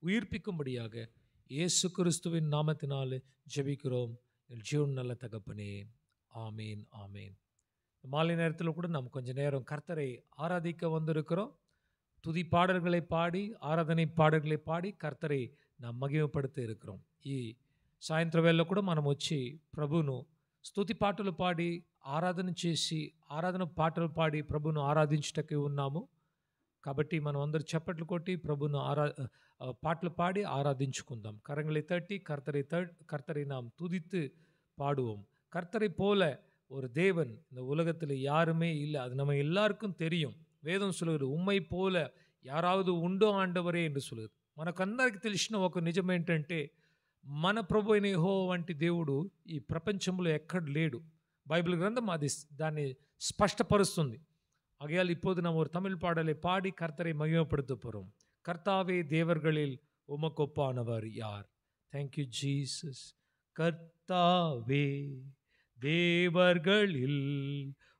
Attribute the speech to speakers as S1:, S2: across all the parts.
S1: உயிர்ப்பிக்கும்படியாக இயேசு கிறிஸ்துவின் நாமத்தினாலே ஜெபிக்கிறோம் என் ஜீவன் நல்ல தகப்பனே. ஆமீன் ஆமீன். மாலை நேரத்தில் கூட நாம் கொஞ்ச நேரம் கர்த்தரை ஆராதிக்க வந்திருக்கிறோம். துதி பாடல்களை பாடி, ఆరాధனை పాటల్ని పాడి కర్తరి నా మహిమపడుతూ இருக்கிறோம். ఈ సాయంత్రం వేళ కూడా మనం వచ్చి ప్రభును స్తుతి పాటలు పాడి ఆరాధన చేసి, ఆరాధన పాటలు పాడి ప్రభును ఆరాధించుటకు ఉన్నాము. కాబట్టి మనం అందరూ చప్పట్లు కొట్టి ప్రభును பாட்டல் பாடி ஆராதிச்சுకుందాం. கரங்களை தட்டி கர்த்தரை நாம் துதித்து பாடுவோம். கர்த்தரை போல ஒரு தேவன் இந்த உலகத்தில் யாருமே இல்லை. அது நம்ம எல்லாருக்கும் தெரியும். వేదం சொல்லுது, ఉమ్మై పోల యారాவது ఉండో ఆండవరే என்று சொல்லுது. మనకందరికి తెలిసిన ఒక నిజం ఏంటంటే, మన ప్రభు అయిన యెహోవా వంటి దేవుడు ఈ ప్రపంచంలో ఎక్కడ లేడు. బైబిల్ గ్రంథం అది దాన్ని స్పష్టపరుస్తుంది. ஆகையால் இப்போது நாம் ஒரு தமிழ் பாடலை பாடி கர்த்தரை மகிமைப்படுத்த போகிறோம். கர்த்தாவே தேவர்களில் உமக்கொப்பானவர் யார்? Thank you Jesus. கர்த்தாவே தேவர்களில்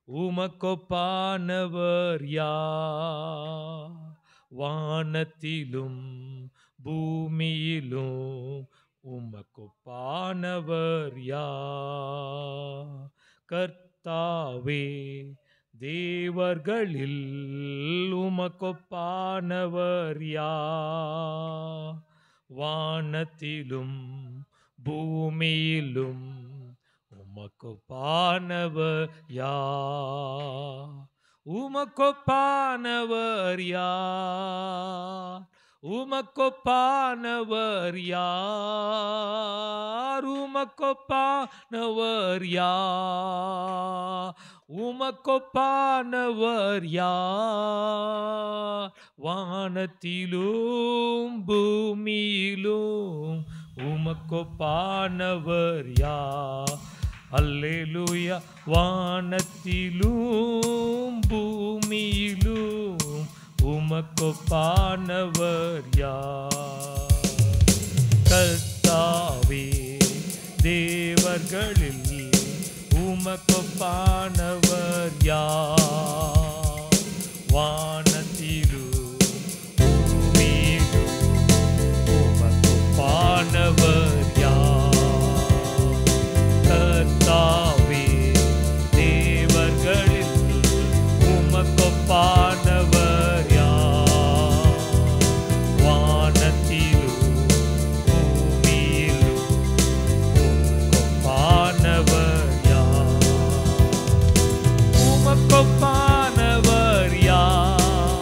S1: உமக்கொப்பானவர் யார்? வானத்திலும் பூமியிலும் உமக்கொப்பானவர் யார்? கர்த்தாவே தேவர்களில் உமக்கொப்பானவர் யார்? வானத்திலும் பூமியிலும் உமக்கொப்பானவர் யார்? உமக்கொப்பானவர் யார்? உமக்கொப்பானவர் யார்? உமக்கொப்பானவர் யார்? உமக்கொப்பானவர் யார்? வானத்திலும் பூமியிலும் உமக்கொப்பானவர் யார்? அல்லேலூயா. வானத்திலும் பூமியிலும் உமக்கொப்பானவர் யார்? கர்த்தாவே தேவர்களில் உமக்கொப்பானவர் யார்? வானத்திலும் பூமியிலும் உமக்கொப்பானவர் யார்? கர்த்தாவே தேவர்களில் உமக்கொப்பானவர் யார்? வானத்திலும் பூமியிலும் உமக்கொப்பானவர் யார்? உமக்கொப்பானவர் யார்?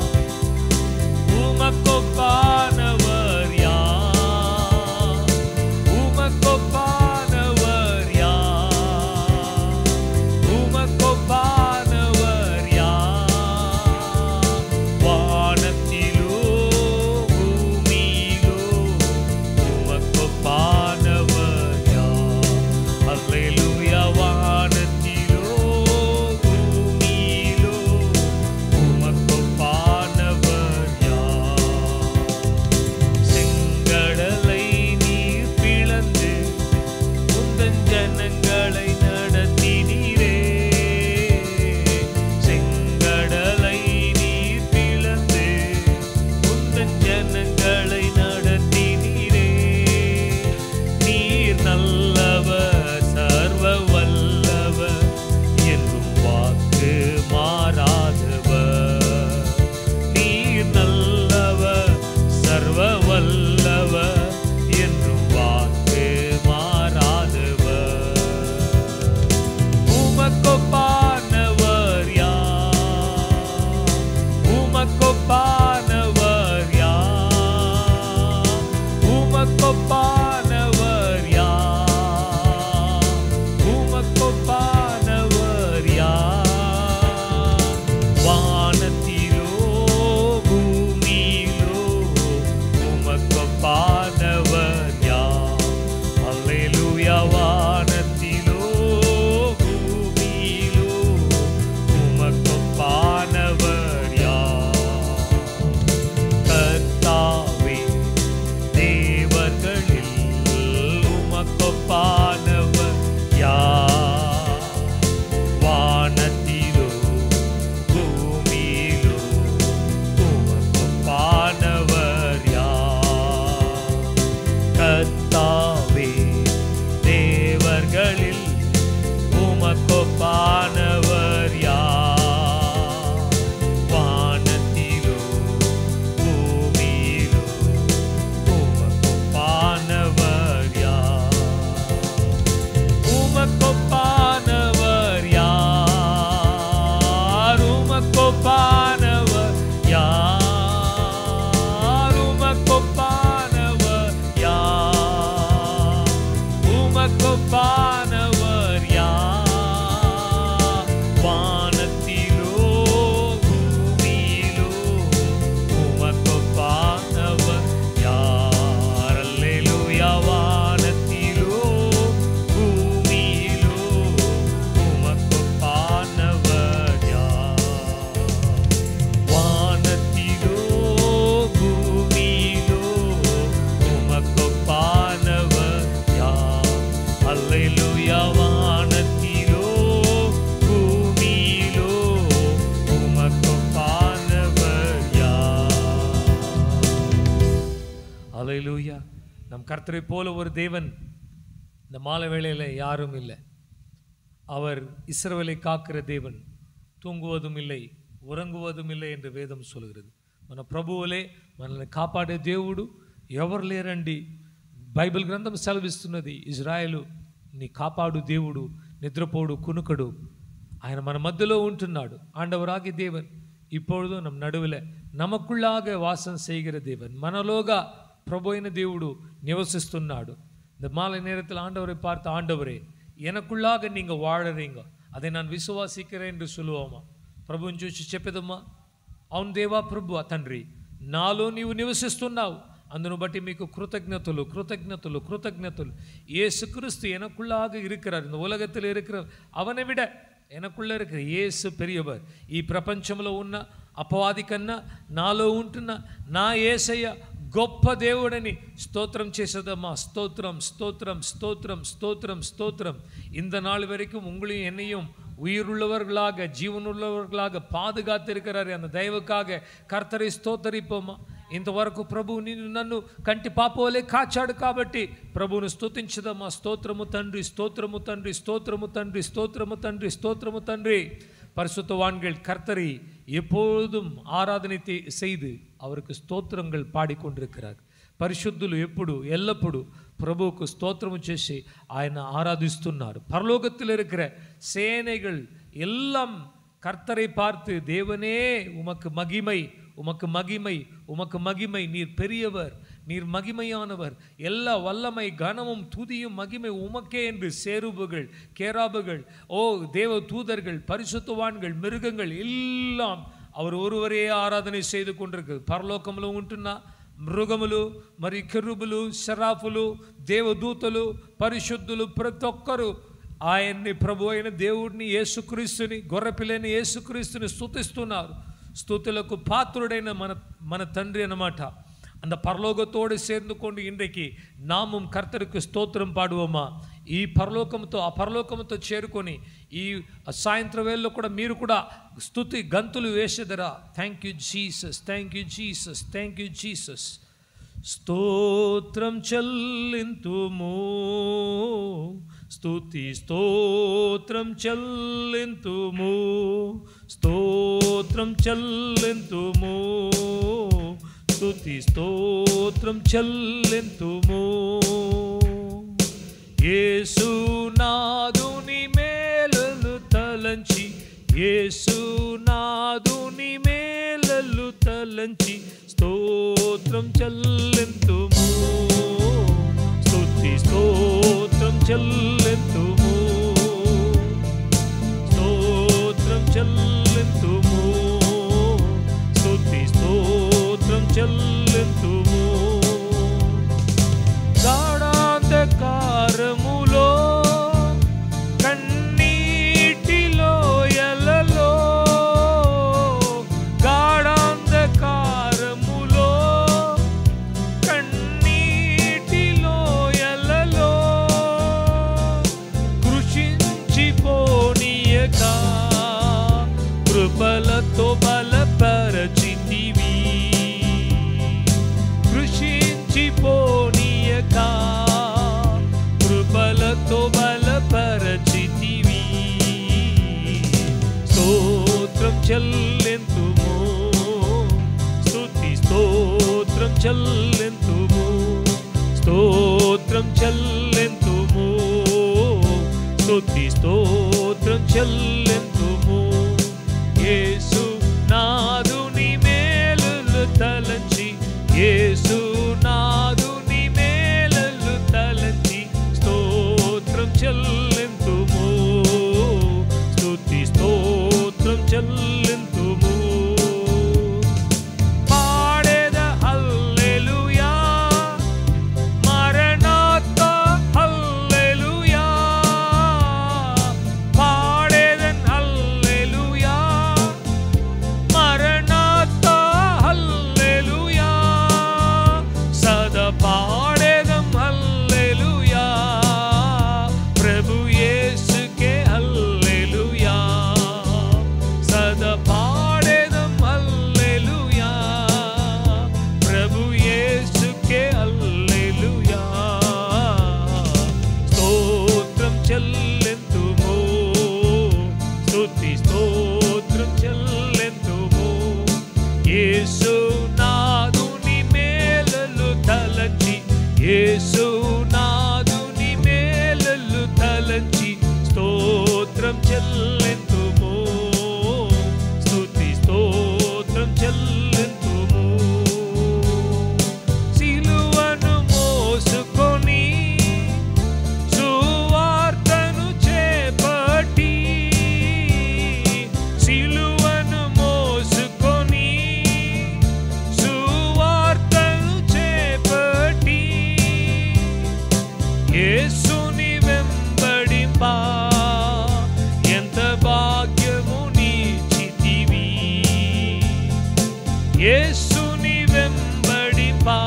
S1: ஹல்லேலூயா. நம் கர்த்தரை போல ஒரு தேவன் இந்த மாலை வேளையில் யாரும் இல்லை. அவர் இஸ்ரவேலை காக்கிற தேவன், తూంగువதும் இல்லை ఉరంగువதும் இல்லை என்று వేదం சொல்கிறது. మన ప్రభువులే మనల్ని కాపాడే దేవుడు ఎవరు లేరండి. బైబిల్ గ్రంథం సెలవిస్తున్నది, ఇజ్రాయేలు నీ కాపాడు దేవుడు, నిద్రపోడు కునుకడు, ఆయన మన మధ్యలో ఉంటున్నాడు. ஆண்டவராகிய தேவன் இப்பொழுதும் நம் நடுவில் நமக்குள்ளாக வாசம் செய்கிற தேவன், మనలోగా ప్రభు అయిన దేవుడు నివసిస్తున్నాడు. இந்த மாலை நேரத்தில் ஆண்டவரை பார்த்து, ஆண்டவரே எனக்குள்ளாக நீங்கள் வாழறீங்க, அதை நான் విశ్వాసిக்கிறேன் என்று சொல்லுவோమా? ప్రభుని చూసి చెప్పేదమ్మా, అవును దేవా ప్రభు తండ్రి, నాలో నీవు నివసిస్తున్నావు, అందును బట్టి మీకు కృతజ్ఞతలు కృతజ్ఞతలు కృతజ్ఞతలు. இயேசுகிறிஸ்து எனக்குள்ளாக இருக்கிறார். இந்த உலகத்தில் இருக்கிற அவனை விட எனக்குள்ள இருக்கிற యేసు పెరియவர். ఈ ప్రపంచంలో ఉన్న అపవాది కన్నా నాలో ఉంటున్న నా యేసయ్య గొప్ప దేవుడని స్తోత్రం చేసేదమ్మా. స్తోత్రం స్తోత్రం స్తోత్రం స్తోత్రం స్తోత్రం. இந்த நாள் வரைக்கும் உங்களையும் என்னையும் உயிருள்ளவர்களாக జీవనుள்ளவர்களாக పాదుగాతిరుக்கிறாరు. அந்த దైవకాగ కర్తరి స్తోత్రిపోమా. ఇంతవరకు ప్రభు నిన్ను నన్ను కంటి పాపవలే కాచాడు కాబట్టి ప్రభువును స్తుతించుదమ్మా. స్తోత్రము తండ్రి, స్తోత్రము తండ్రి, స్తోత్రము తండ్రి, స్తోత్రము తండ్రి, స్తోత్రము తండ్రి. பரிசுத்தவான்கள் கர்த்தரை எப்பொழுதும் ஆராதனை செய்து அவருக்கு స్తోత్రంகள் పాడికొండిருக்கிறார். పరిశుద్ధులు ఎప్పుడు ఎల్లప్పుడు ప్రభువుకు స్తోత్రము చేసి ఆయన ఆరాధిస్తున్నారు. పరలోకத்தில் இருக்கிற சேனைகள் எல்லாம் கர்த்தரை பார்த்து, தேவனே உமக்கு மகிமை, உமக்கு மகிமை, உமக்கு மகிமை, நீர் பெரியவர், நீர் மகிமையானவர், எல்லா வல்லமை கனமும் துதியும் மகிமை உமக்கே என்று சேருபுகள் கேராபுகள், ஓ தேவ தூதர்கள், பரிசுத்தவான்கள், மிருகங்கள் எல்லாம் அவர் ஒருவரே ఆరాధన செய்து கொண்டிருக்கு. పరలోకంలో ఉంటున్న మృగములు, మరి కెరూబులు, శరాఫులు, దేవదూతలు, పరిశుద్ధులు ప్రతి ఒక్కరూ ఆయన్ని, ప్రభు అయిన దేవుడిని, యేసుక్రీస్తుని, గొర్రెపిల్లని యేసుక్రీస్తుని స్తుతిస్తున్నారు. స్తుతులకు పాత్రుడైన మన తండ్రి అన్నమాట. அந்த பரலோகத்தோடு சேர்ந்து கொண்டு இன்றைக்கு நாமும் கர்த்தருக்கு స్తోత్రం పాడుவோమా? ఈ పరలోకంతో ఆ పరలోకంతో చేరుకొని ఈ సాయంత్రం వేళలో కూడా మీరు కూడా స్తుతి గంతులు వేసేదరా. Thank you Jesus, thank you Jesus, thank you Jesus. స్తోత్రం చెల్లింతుము, స్తుతి స్తోత్రం చెల్లింతుము, స్తోత్రం చెల్లింతుము, స్తుతి స్తోత్రం చెల్లింతుము. యేసునాదుని మేలులు తలంచి, యేసునాదుని మేలులు తలంచి స్తోత్రం చెల్లింతుము, స్తుతి స్తోత్రం చెల్లింతుము, స్తోత్రం చెల్లింతుము, స్తుతి స్తోత్రం చెల్లింతుము. గాఢాంధకారములో, కన్నీటిలో ఎలలో, గాఢాంధకారములో, కన్నీటిలో ఎలలో, కృషించిపోనీయక కృపలతో బలపరచితివి, కృషించిపోనీయక కృపలతో బలపరచితివి. స్తోత్రం చెల్లింతుము, స్తుతి స్తోత్రం చెల్లింతుము, స్తోత్రం చెల్లింతుము, స్తుతి స్తోత్రం చెల్లింతుము. యేసు నాదుని మేలులు తలంచి, యేసు నాదుని మేలులు తలంచి స్తోత్రం చెల్లింతుము, స్తుతి స్తోత్రం చెల్లింతుము. పాడేద హల్లెలూయా, మరణాతా హల్లెలూయా, పాడేదన్ హల్లెలూయా, మరణాతా హల్లెలూయా, యేసునాథుని మేలలు తలంచి స్తోత్రం చెల్లెంతుము, స్తుతి స్తోత్రం చెల్లెంతుము. సిలువను మోసుకొని సువార్తను చేపట్టి, సిలువను మోసుకొని సువార్తను చేపట్టి, యేసుని వెంబడింపా ఎంత భాగ్యము నీచితివి. యేసుని వెంబడింపా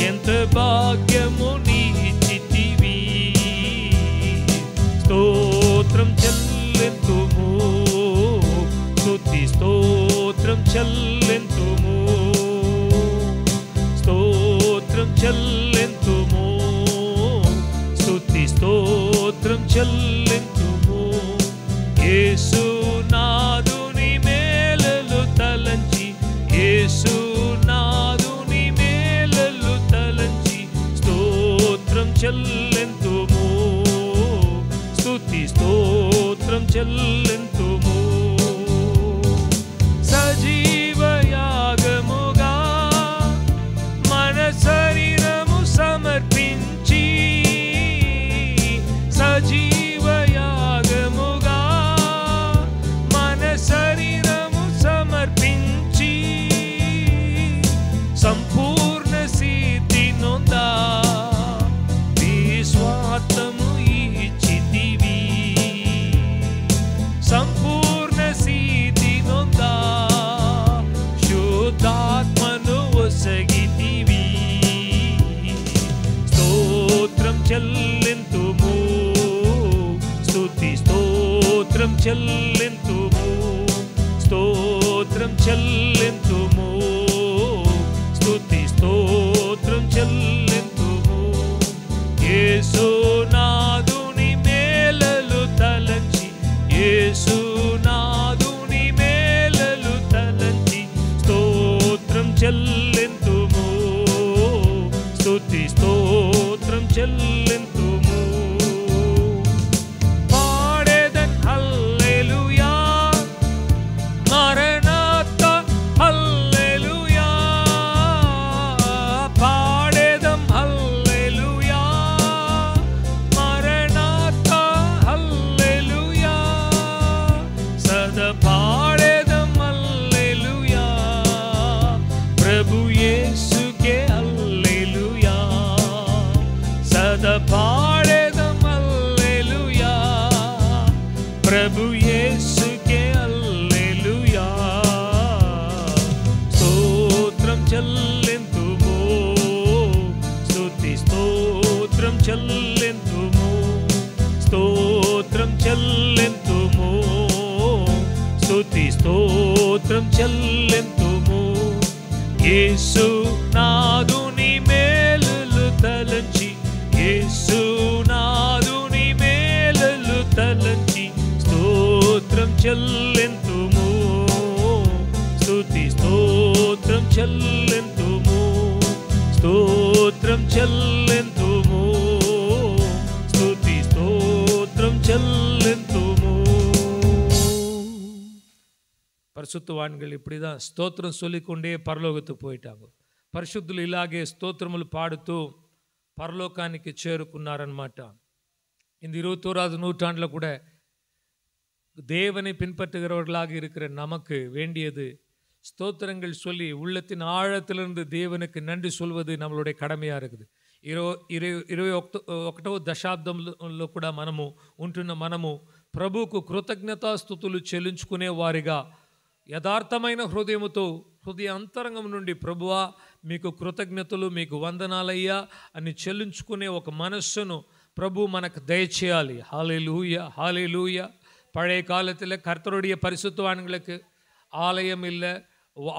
S1: ఎంత భాగ్యము నీచితివి. స్తోత్రం చెల్లెంతుము, స్తుతి స్తోత్రం చెల్లెంతుము, స్తోత్రం చెల్లెంతుము, స్తుతి స్తోత్రం చెల్లెంతుము. యేసునాథుని మేలలు తలంచి, యేసునాథుని మేలలు తలంచి స్తోత్రం చెల్లెంతుము, స్తుతి స్తోత్రం చెల్లెంతుము. సజీవయాగముగా మన శరీరము సమర్పించి, సజీవయాగముగా మన శరీరము సమర్పించి, సంపూర్ణ సిద్ధి నొందా విశ్వాసము ఇచ్చితివి. సంపూర్ణ సిద్ధి నొందా శుద్ధాత్మను ఒసగితివి. స్తోత్రం చెల్లెంతుము, స్తుతి స్తోత్రం చెల్లెంతుము, స్తోత్రం చెల్లెంతుము, స్తుతి స్తోత్రం చెల్లెంతుము. యేసునాథుని మేలలు తలంచి, యేసునాథుని మేలలు తలంచి స్తోత్రం చెల్లెంతుము, స్తుతి స్తోత్రం చెల్లెంతుము. పాడేదన్ హల్లెలూయా, మరణాత హల్లెలూయా, పాడేదం హల్లెలూయా, మరణాత హల్లెలూయా, సదా పాడేదం హల్లెలూయా, ప్రభు యేసుకే హల్లెలూయా, సదా పాడేదం హల్లెలూయా, ప్రభు యేసుకే హల్లెలూయా. స్తోత్రం చెల్లెంతుము, స్తుతి స్తోత్రం చెల్లెంతుము, స్తోత్రం చెల్లెంతుము, స్తుతి స్తోత్రం చెల్లెంతుము. యేసునాథుని మేలులు తలంచి, యేసునాథుని మేలులు తలంచి స్తోత్రం చెల్లెంతుము, స్తుతి స్తోత్రం చెల్లెంతుము, స్తోత్రం చెల్లెంతుము, స్తుతి స్తోత్రం చెల్లెంతుము. பரிசுத்தவான்கள் இப்படிதான் ஸ்தோத்திரம் சொல்லிக்கொண்டே பரலோகத்துக்கு போயிட்டாங்க. పరిశుద్ధులు ఇలాగే స్తోత్రములు పాడుతూ పరలోకానికి చేరుకున్నారన్నమాట. இந்த 21வது நூற்றாண்டில் கூட தேவனை பின்பற்றுகிறவர்களாக இருக்கிற நமக்கு வேண்டியது ஸ்தோத்திரங்கள் சொல்லி உள்ளத்தின் ஆழத்திலிருந்து தேவனுக்கு நன்றி சொல்வது நம்மளுடைய கடமையாக இருக்குது. 21వ దశాబ్దంలో కూడా ఉంటున్న మనము ప్రభువుకు కృతజ్ఞతాస్తుతులు చెల్లించుకునే వారిగా యథార్థమైన హృదయముతో హృదయ అంతరంగం నుండి ప్రభువా మీకు కృతజ్ఞతలు, మీకు వందనాలయ్యా అని చెల్లించుకునే ఒక మనస్సును ప్రభు మనకు దయచేయాలి. ஹல்லேலூயா ஹல்லேலூயா. பழைய காலத்தில் கர்த்தருடைய பரிசுத்தவான்களுக்கு ஆலயம் இல்லை,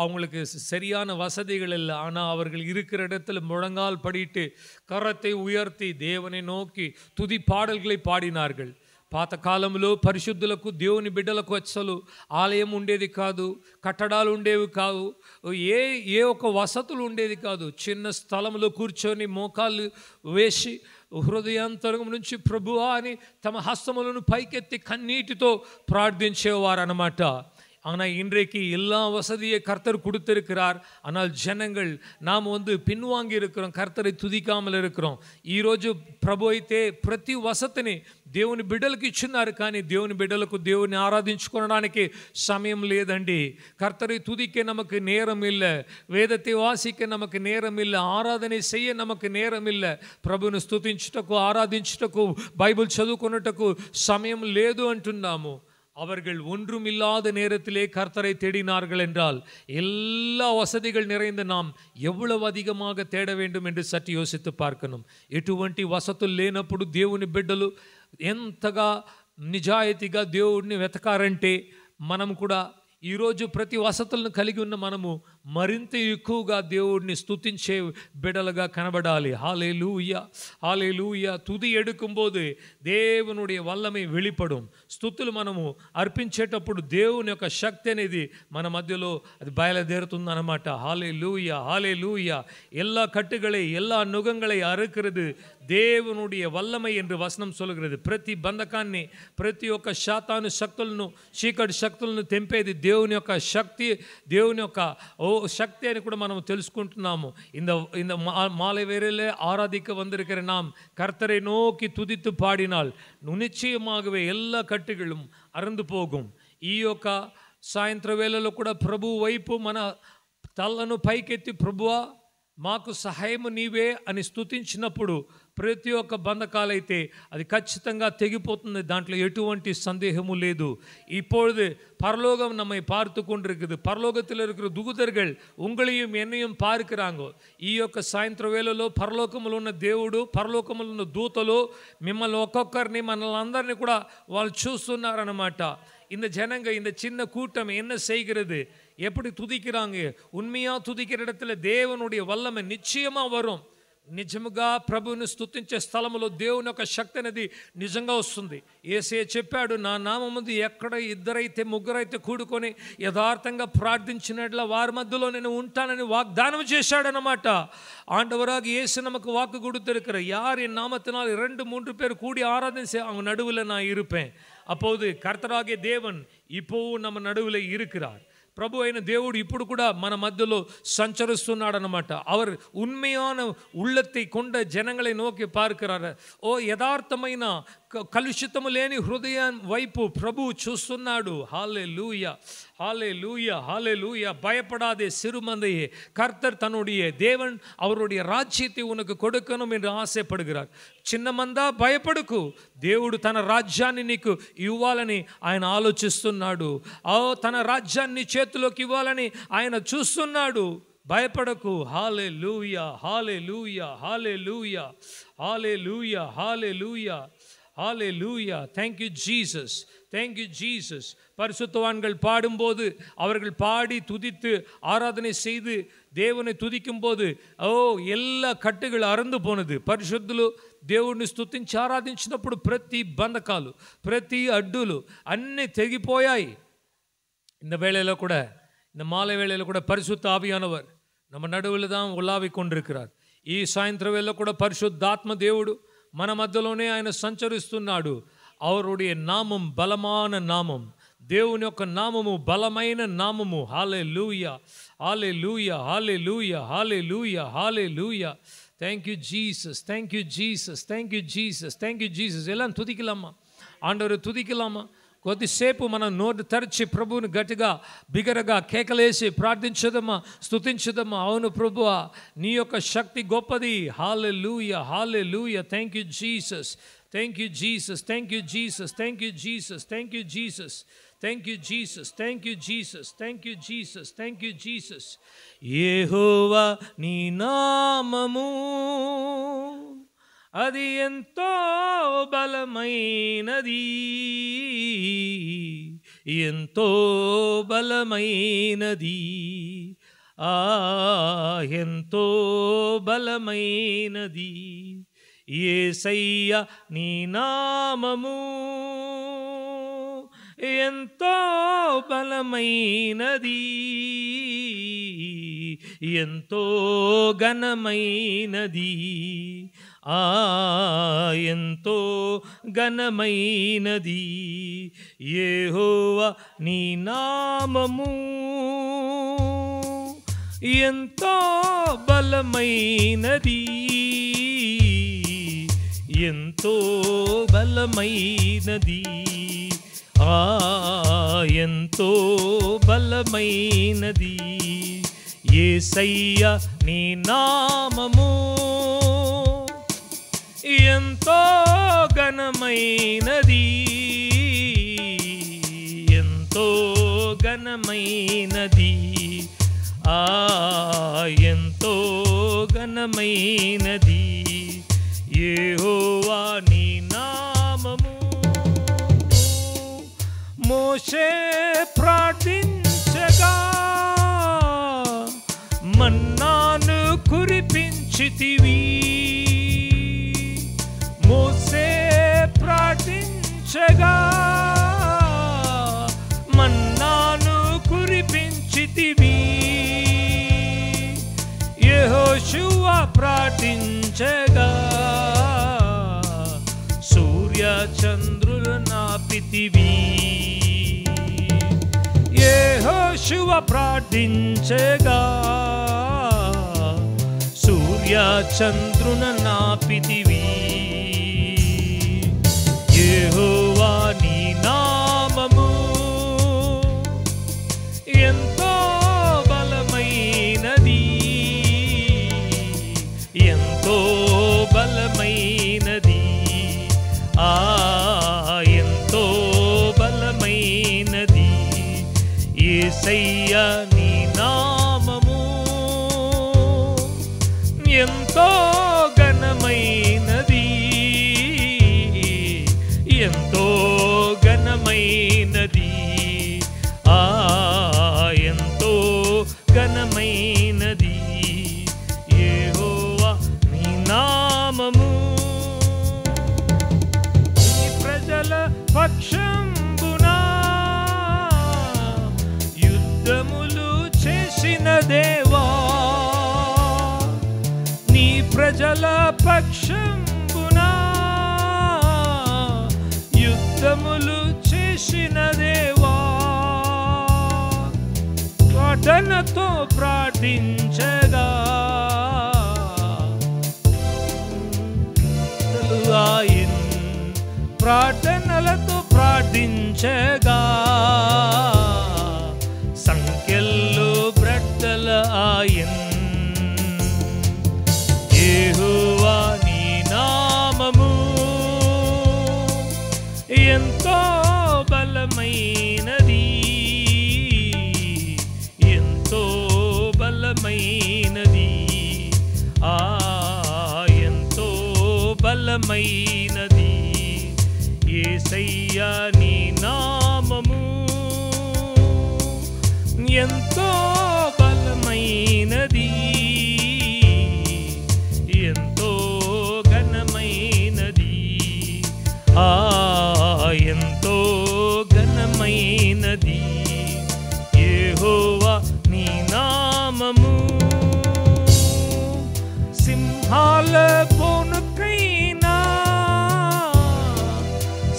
S1: அவங்களுக்கு சரியான வசதிகள் இல்லை. ஆனால் அவர்கள் இருக்கிற இடத்துல முழங்கால் படிட்டு கரத்தை உயர்த்தி தேவனை நோக்கி துதி பாடல்களை பாடினார்கள். పాతకాలంలో పరిశుద్ధులకు దేవుని బిడ్డలకు అసలు ఆలయం ఉండేది కాదు, కట్టడాలు ఉండేవి కావు, ఏ ఏ ఒక వసతులు ఉండేది కాదు. చిన్న స్థలంలో కూర్చొని మోకాళ్ళు వేసి హృదయాంతరం నుంచి ప్రభువా అని తమ హస్తములను పైకెత్తి కన్నీటితో ప్రార్థించేవారు అన్నమాట. ஆனால் இன்றைக்கு எல்லா வசதியை கர்த்தர் கொடுத்திருக்கிறார். ஆனால் ஜனங்கள் நாம் பின்வாங்கி இருக்கிறோம், கர்த்தரை துதிக்காமல் இருக்கிறோம். ఈరోజు ప్రభు అయితే ప్రతి వసతిని దేవుని బిడ్డలకు ఇచ్చినారు, కానీ దేవుని బిడ్డలకు దేవుని ఆరాధించుకోవడానికి సమయం లేదండి. கர்த்தரை துதிக்க நமக்கு நேரம் இல்லை, వేదத்தை వాసిக்க நமக்கு நேரம் இல்லை, ఆరాధన செய்ய நமக்கு நேரம் இல்லை, ప్రభుని స్తుతించుటకు ఆరాధించుటకు బైబిల్ చదువుకొనుటకు సమయం లేదు అంటున్నాము. அவர்கள் ஒன்றுமில்லாத நேரத்திலே கர்த்தரை தேடினார்கள் என்றால் எல்லா வசதிகள் நிறைந்த நாம் எவ்வளவு அதிகமாக தேட வேண்டும் என்று சற்று யோசித்து பார்க்கணும். ఎటువంటి వసతులు లేనప్పుడు దేవుని బిడ్డలు ఎంతగా నిజాయితీగా దేవుడిని వెతకారంటే మనం కూడా ఈరోజు ప్రతి వసతులను కలిగి ఉన్న మనము మరింత ఎక్కువగా దేవుడిని స్తుతించే బిడ్డలుగా కనబడాలి. హల్లెలూయా, హల్లెలూయా. துதி எடுக்கும்போது దేవునుடைய వల్లమే வெளிப்படும். స్తుతులు మనము అర్పించేటప్పుడు దేవుని యొక్క శక్తి అనేది మన మధ్యలో అది బయలుదేరుతుంది అన్నమాట. హల్లెలూయా, హల్లెలూయా. எல்லா கட்டுகளை எல்லா நுகங்களை அறுக்கிறது దేవునుடைய వల్లமை என்று వచనం சொல்கிறது. ప్రతి బంధకాన్ని, ప్రతి ఒక్క శాతాను శక్తులను, చీకటి శక్తులను తెంపేది దేవుని యొక్క శక్తి, దేవుని యొక్క శక్తి అని కూడా మనం తెలుసుకుంటున్నాము. இந்த மாலை வேளையிலே ஆராதிக்க வந்திருக்கிற நாம் கர்த்தரை நோக்கி துதித்து பாடினால் నిశ్చయமாகவே எல்லா కట్టుகளும் అరుందు పోகும். ఈ యొక్క సాయంత్ర వేళలో కూడా ప్రభు వైపు మన తలను పైకెత్తి ప్రభువా మాకు సహాయము నీవే అని స్తుతించినప్పుడు ప్రతి ఒక్క బంధకాలైతే అది ఖచ్చితంగా తెగిపోతుంది, దాంట్లో ఎటువంటి సందేహము లేదు. இப்பொழுது பரலோகம் நம்மை பார்த்து கொண்டிருக்குது. பரலோகத்தில் இருக்கிற దూతர்கள் உங்களையும் என்னையும் பார்க்கிறாங்க. ఈ యొక్క సాయంత్ర వేళలో పరలోకములో ఉన్న దేవుడు, పరలోకములో ఉన్న దూతలు మిమ్మల్ని ఒక్కొక్కరిని, మనల్ని అందరినీ కూడా వాళ్ళు చూస్తున్నారన్నమాట. இந்த ஜனங்க, இந்த சின்ன கூட்டம் என்ன செய்கிறது, எப்படி துதிக்கிறாங்க? உண்மையா துதிக்கிற இடத்துல தேவனுடைய வல்லமை நிச்சயமா வரும். నిజముగా ప్రభువుని స్తుతించే స్థలములో దేవుని యొక్క శక్తి అనేది నిజంగా వస్తుంది. యేసయ్య చెప్పాడు, నా నామముందు ఎక్కడ ఇద్దరైతే ముగ్గురైతే కూడుకొని యథార్థంగా ప్రార్థించినట్ల వారి మధ్యలో నేను ఉంటానని వాగ్దానం చేశాడనమాట. ஆண்டவராக இயேசு நமக்கு வாக்கு கொடுத்திருக்கிறார், யார் என் நாமத்தினால் 2-3 பேர் கூடி ஆராதனை செய்ய அவங்க நடுவில் நான் இருப்பேன். அப்போது கர்த்தராகிய தேவன் இப்போவும் நம்ம நடுவில் இருக்கிறார். ప్రభు అయిన దేవుడు ఇప్పుడు కూడా మన మధ్యలో సంచరిస్తున్నాడు అన్నమాట. அவர் ఉన్మయాన உள்ளத்தை கொண்ட జనங்களை నోకి పార్కరారు. ఓ యథార్థమైన కలుషితము లేని హృదయం వైపు ప్రభు చూస్తున్నాడు. హల్లెలూయా, ஹalleluya, ஹalleluya. பயப்படாதே சிறுமந்தையே, கர்த்தர் தன்னுடைய தேவன் அவருடைய ராஜ்யத்தை உனக்கு கொடுக்கணும் என்று ఆశపడుகிறார். చిన్న మందా భయపడకు, దేవుడు తన రాజ్యాన్ని నీకు ఇవ్వాలని ఆయన ఆలోచిస్తున్నాడు. తన రాజ్యాన్ని చేతిలోకి ఇవ్వాలని ఆయన చూస్తున్నాడు. భయపడకు. హల్లెలూయా, హల్లెలూయా, హల్లెలూయా, హల్లెలూయా, హల్లెలూయా, ஹalleluya. thank you jesus, thank you jesus. பரிசுத்தவான்கள் பாடும்போது, அவர்கள் பாடி துதித்து ஆராதனை செய்து దేవుని துதிக்கும்போது எல்லா కట్టుಗಳು అరుందు పోనది. పరిశుద్ధులు దేవుడిని స్తుతించి ఆరాధించినప్పుడు ప్రతి బంధకాలు, ప్రతి అడ్డులు అన్నీ తెగిపోయాయి. இந்த வேளையில கூட, இந்த மாலை வேளையில கூட பரிசுத்த ஆவியானவர் நம்ம நடுவில் தான் உலாவிக் கொண்டிருக்கிறார். ఈ సాయంత్రం వేళ కూడా పరిశుద్ధాత్మ దేవుడు మన మధ్యలోనే ఆయన సంచరిస్తున్నాడు. அவருடைய నామం బలమైన నామం, దేవుని యొక్క నామము బలమైన నామము. Hallelujah, hallelujah, hallelujah, hallelujah, hallelujah. Thank you Jesus, thank you Jesus, thank you Jesus, thank you Jesus. எல்லாம் துதிக்கலாமா? ஆண்டவரை துதிக்கலாமா? కొద్దిసేపు మనం నోరు తెరిచి ప్రభువుని గట్టిగా బిగరగా కేకలేసి ప్రార్థించదమ్మా, స్తుతించదమ్మా. అవును ప్రభువా, నీ యొక్క శక్తి గొప్పది. Hallelujah, hallelujah. Thank you Jesus, thank you Jesus, thank you Jesus, thank you Jesus, thank you Jesus, thank you Jesus, thank you Jesus, thank you Jesus, thank you Jesus. యెహోవా నీ నామము అది ఎంతో బలమైనది, ఎంతో బలమైనది, ఎంతో బలమైనది. యేసయ్య నీ నామము ఎంతో బలమైనది, ఎంతో ఘనమైనది, ఎంతో ఘనమైనది యెహోవా నీ నామము, ఎంతో బలమైనది, ఎంతో బలమైనది, ఎంతో బలమైనది యేసయ్య నీ నామము, ఎంతో ఘనమైనది, ఎంతో ఘనమైనది, ఎంతో ఘనమైనది యెహోవా నీ నామము. మోషే ప్రార్థించగా మన్నాను కురిపించితివి, మోషే ప్రార్థించగా మన్నాను కురిపించితివి, యెహోషువ ప్రార్థించగా సూర్య చంద్రులు నాపితివి, యెహోషువ ప్రార్థించగా సూర్య చంద్రున నాపితివి, యెహోవా నీ నామము ఎంతో బలమైనది, ఎంతో బలమైనది, ఎంతో బలమైనది యేసయ్య నీ నామము, ఎంతో ఘనమైనది, ఎంతో ఘనమైనది, ఎంతో ఘనమైనది యెహోవా నీ నామము. నీ ప్రజల పక్షంబునా యుద్ధములు చేసిన దేవా, నీ ప్రజల పక్షంబునా యుద్ధములు చేసిన దేవా, ప్రార్థనతో ప్రార్థించగా ఆయన ప్రార్థనలతో ప్రార్థించగా సంఖ్యల్లో బ్రట్టల ఆయన, యెహోవా నీ నామము ఎంతో బలమైనది, ఎంతో బలమైనది, ఎంతో బలమైనది యేసయ్య నీ నామము ఎంతో బలమైనది, ఎంతో ఘనమైనది, ఎంతో ఘనమైనది యెహోవా నీ నామము. సింహాల బోనుకైనా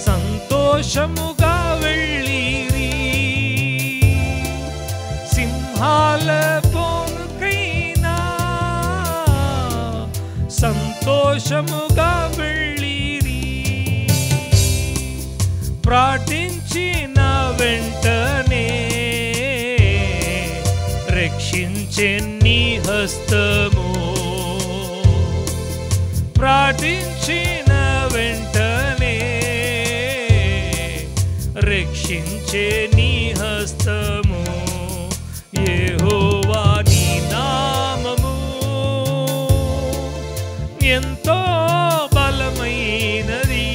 S1: సంతోషముగా వెళ్ళిరి, సింహాల బోనుకైనా సంతోషముగా వెళ్ళిరి, ప్రార్థించిన వెంటనే రక్షించే నీ హస్తము, ప్రార్థించిన వెంటనే రక్షించే నీ హస్తము, యెహోవా నీ నామము ఎంతో బలమైనది,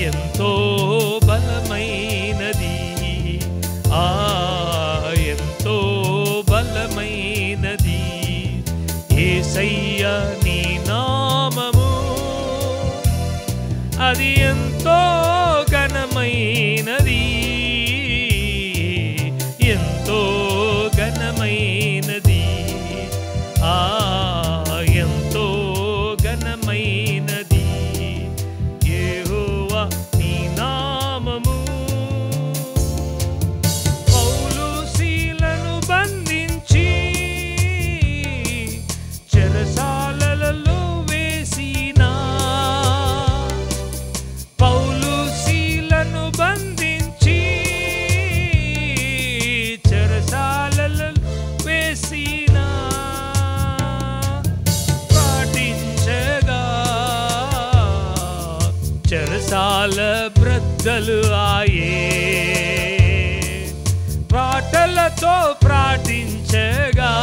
S1: ఎంతో బలమైనది, ఎంతో బలమైనది యేసయ్య నీ నామము అది ఎంతో ఘనమైనది, ఎంతో ఘనమైనది, ఎంతో ఘనమైనది యెహోవా నీ నామము. పౌలు శీలను బంధించి చెరసాలలో వేసినా, పౌలు శీలను బంధించి చెరసాలలో వేసినా, పాటించగా చెరసాల బ్రద్దలు ఆయే, పాటలతో ప్రార్థించగా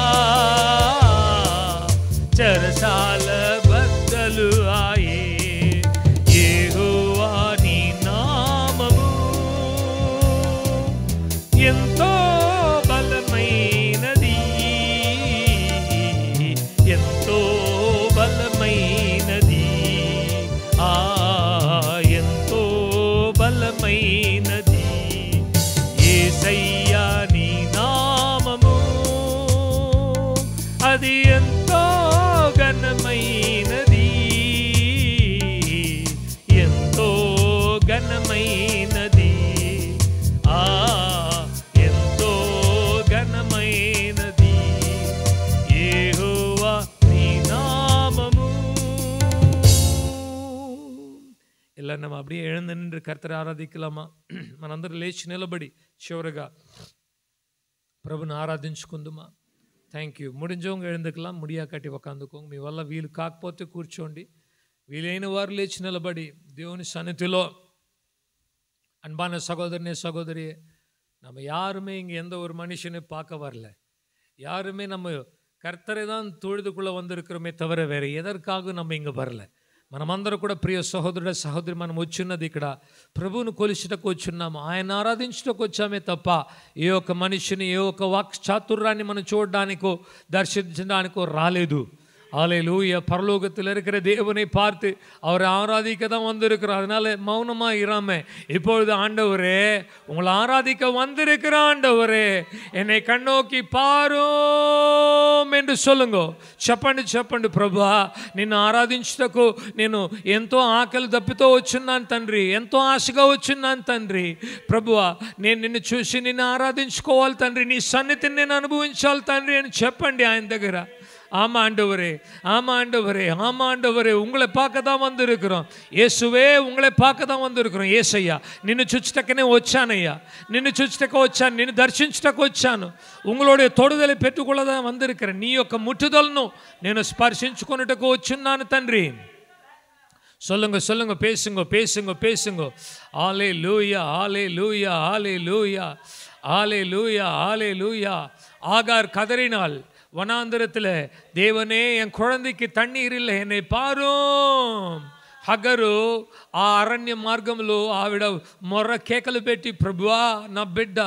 S1: చెరసాల బద్దలు ఆయే. యెహోవా నీ నామము ఎంతో బలమైనది, ఎంతో బలమైనది, ఎంతో బలమైనది యేసయ్యా నీ నామము. అది ఎంతో ఘనమైనది, ఎంతో ఘనమైనది, ఎంతో ఘనమైనది యెహోవా నీ నామము. எல்லாம் நம்ம அப்படியே எழுந்து நின்று கர்த்தரை ஆராதிக்கலாமா? మనందరూ లేచి నిలబడి చివరిగా ప్రభుని ఆరాధించుకుందామా? Thank you. முடிஞ்சவங்க எழுந்துக்கலாம், முடியா కట్టి ఉకాందుకోండి. మీ వల్ల వీలు కాకపోతే కూర్చోండి, వీలైన వారు లేచి నిలబడి దేవుని సన్నిధిలో அன்பான சகோதரனே சகோதரியே, நம்ம யாருமே இங்கே எந்த ஒரு மனுஷனை பார்க்க வரல, யாருமே நம்ம கர்த்தரை தான் தொழுதுக்குள்ளே வந்திருக்கிறோமே தவிர வேறு எதற்காக நம்ம இங்கே வரல. మనమందరూ కూడా ప్రియ సహోదరుడ సహోదరి, మనం వచ్చిన్నది ఇక్కడ ప్రభువును కొలిచుటకు వచ్చున్నాము, ఆయన ఆరాధించుటకు వచ్చామే తప్ప ఏ ఒక్క మనిషిని ఏ ఒక్క వాక్ చాతుర్యాన్ని మనం చూడడానికో దర్శించడానికో రాలేదు. ஹல்லேலூயா. பரலோகத்தில் இருக்கிற தேவனை பார்த்து அவரை ஆராதிக்க தான் வந்திருக்கிறோம். அதனால மௌனமாக இராம இப்பொழுது ஆண்டவரே உங்களை ஆராதிக்க வந்திருக்கிற ஆண்டவரே என்னை கண்ணோக்கி பாரும் என்று சொல்லுங்க. చెప్పండి ప్రభా, నిన్ను ఆరాధించుటకు నేను ఎంతో ఆకలి దప్పితో వచ్చున్నాను తండ్రి, ఎంతో ఆశగా వచ్చున్నాను తండ్రి. ప్రభువా, నేను నిన్ను చూసి నిన్ను ఆరాధించుకోవాలి తండ్రి, నీ సన్నిధిని నేను అనుభవించాలి తండ్రి అని చెప్పండి ఆయన దగ్గర. ஆமா ஆண்டவரே, ஆமா ஆண்டவரே, ஆமா ஆண்டவரே, உங்களை பார்க்க தான் வந்திருக்கிறோம். இயேசுவே, உங்களை பார்க்க தான் வந்திருக்கிறோம். యేసయ్యా, నిన్ను చూచుటకనే వచ్చానయ్యా, నిన్ను చూచుటకు వచ్చాను, నిన్ను దర్శించుటకు వచ్చాను, உங்களுடைய தொடுதலை பெற்றுக்கொள்ளதான் வந்திருக்கிறேன். నీ యొక్క ముట్టుదలను నేను స్పర్శించుకొనుటకు వచ్చున్నాను తండ్రి. சொல்லுங்க சொல்லுங்க, பேசுங்க பேசுங்க பேசுங்க. ஹல்லேலூயா ஹல்லேலூயா ஹல்லேலூயா ஹல்லேலூயா ஹல்லேலூயா. ஆகார் கதறினாள் వనాంతరத்தில், தேவனே என் குழந்தைக்கு தண்ணீர் இல்லை, என்னை பாரும். హగరు ఆ అరణ్య మార్గంలో ఆవిడ మొర్ర కేకలు పెట్టి, ప్రభువా నా బిడ్డ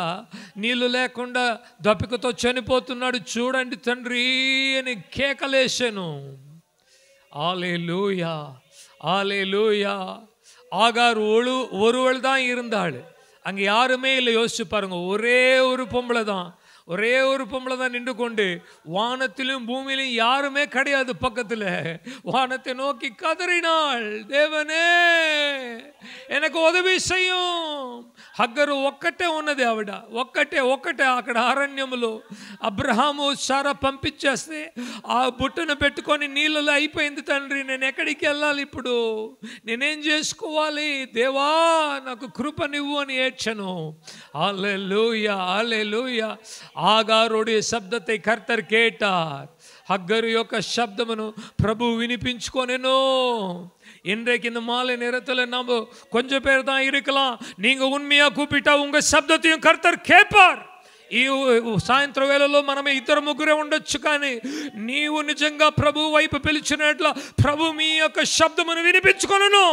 S1: నీళ్ళు లేకుండా దప్పికతో చనిపోతున్నాడు చూడండి తండ్రి అని కేకలేశాను. ஹல்லேலூயா ஹல்லேலூயா. ஆகார் ஒருவள் தான் இருந்தாள், அங்கே யாருமே இல்லை. யோசிச்சு பாருங்க, ஒரே ஒரு பொம்பளை தான், ஒரே ஒரு பொம்பளை தான் நின்று கொண்டு, வானத்திலும் பூமியிலும் யாருமே கிடையாது பக்கத்தில். வானத்தை நோக்கி கதறினாள், தேவனே எனக்கு ఉదవి செய்யும். హగ్గరు ఒక్కటే ఉన్నది, ఆవిడ ఒక్కటే అక్కడ అరణ్యంలో. అబ్రహాము సారా పంపించేస్తే ఆ బుట్టను పెట్టుకొని నీళ్ళలో అయిపోయింది తండ్రి, నేను ఎక్కడికి వెళ్ళాలి ఇప్పుడు, నేనేం చేసుకోవాలి, దేవా నాకు కృపనివ్వు అని ఏడ్చను. హల్లెలూయా హల్లెలూయా. ஆகாருடைய சப்தத்தை கர்த்தர் கேட்டார். ஹக்கரு యొక్క శబ్దమును ప్రభు వినిపించుకొనెను. இன்றைக்கு இந்த மாலை நேரத்தில் நம்ம கொஞ்சம் பேர் தான் இருக்கலாம், நீங்க உண்மையா கூப்பிட்டா உங்க శబ్దத்தையும் கர்த்தர் கேட்பார். ఈ సాయంత్రం వేళలో మనమే ఇద్దరు ముగ్గురే ఉండొచ్చు, కానీ నీవు నిజంగా ప్రభు వైపు పిలిచినట్ల ప్రభు మీ యొక్క శబ్దమును వినిపించుకొనును.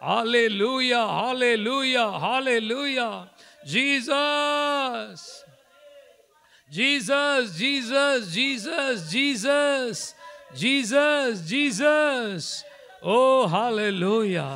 S1: హల్లెలూయా హల్లెలూయా హల్లెలూయా. Jesus Jesus, Jesus, Jesus, Jesus, Jesus, Jesus. Oh, hallelujah.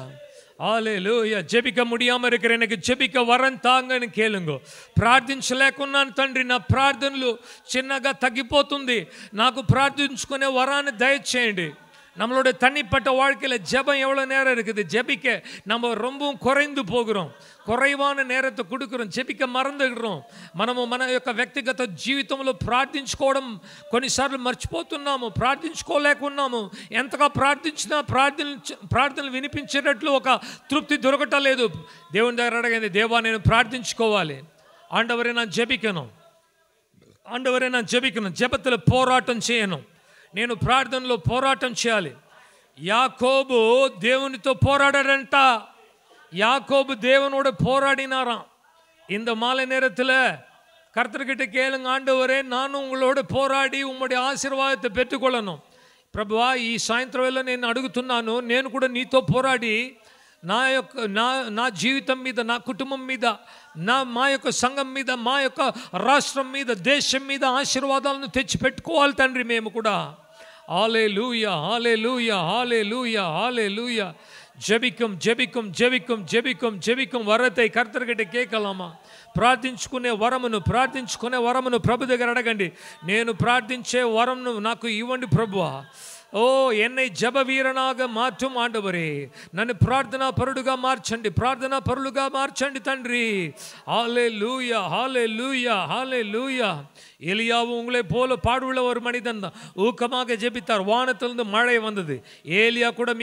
S1: హల్లెలూయా. జెபிక முடியாம இருக்கிற எனக்கு జెபிక వరం తాంగని కేளுంగో. ప్రార్థించలేకున్నాను తండ్రి, నా ప్రార్థనలు చిన్నగా తగ్గిపోతుంది, నాకు ప్రార్థించుకునే వరాన్ని దయచేయండి. நம்மளுடைய தனிப்பட்ட வாழ்க்கையில் ஜெபம் எவ்வளோ நேரம் இருக்குது, ஜெபிக்க நம்ம ரொம்பவும் குறைந்து போகிறோம், కురైవాన నేరతో కుడుకురం, జెపిక మరందుకురం. మనము మన యొక్క వ్యక్తిగత జీవితంలో ప్రార్థించుకోవడం కొన్నిసార్లు మర్చిపోతున్నాము, ప్రార్థించుకోలేకున్నాము. ఎంతగా ప్రార్థించినా ప్రార్థనలు వినిపించేటట్లు ఒక తృప్తి దొరకటలేదు. దేవుని దగ్గర అడగండి, దేవా నేను ప్రార్థించుకోవాలి, ఆండవరే నా జెపికను, ఆండవరే నా జెపికను, జెపத்தில் పోరాటం చేయను, నేను ప్రార్థనలో పోరాటం చేయాలి. యాకోబు దేవునితో పోరాడాడంట. யாக்கோபு தேவனோட போராடினாராம். இந்த மாலை நேரத்தில் கர்த்தர்கிட்ட கேளுங்க, ஆண்டவரே நானும் உங்களோட పోరాడి ఉమ్మడి ఆశీర్వాదத்தை పెట్టుకొలను ప్రభువా. ఈ సాయంత్రం వేళ నేను అడుగుతున్నాను, నేను కూడా నీతో పోరాడి నా జీవితం మీద, నా కుటుంబం మీద, మా యొక్క సంఘం మీద, మా యొక్క రాష్ట్రం మీద, దేశం మీద ఆశీర్వాదాలను తెచ్చి పెట్టుకోవాలి తండ్రి మేము కూడా. హల్లెలూయా, హల్లెలూయా, హల్లెలూయా, హల్లెలూయా. జెబికం జెబికం జెబికం జెబికం జెబికం వరத்தை కర్తర్గిட்ட కేకలామా. ప్రార్థించుకునే వరమును ప్రభు దగ్గర అడగండి. నేను ప్రార్థించే వరంను నాకు ఇవ్వండి ప్రభువా. ఓ என்னை ஜெப வீரனாக மாற்றும் ஆண்டவரே, నన్ను ప్రార్థనా పరుడుగా మార్చండి, ప్రార్థనా పరులుగా మార్చండి తండ్రి. ஹல்லேலூயா, ஹல்லேலூயா, ஹல்லேலூயா. எலியாவும் உங்களை போல பாடுள்ள ஒரு மனிதன் தான், ஊக்கமாக ஜெபித்தார், வானத்திலிருந்து மழை வந்தது. ఏలియా కూడా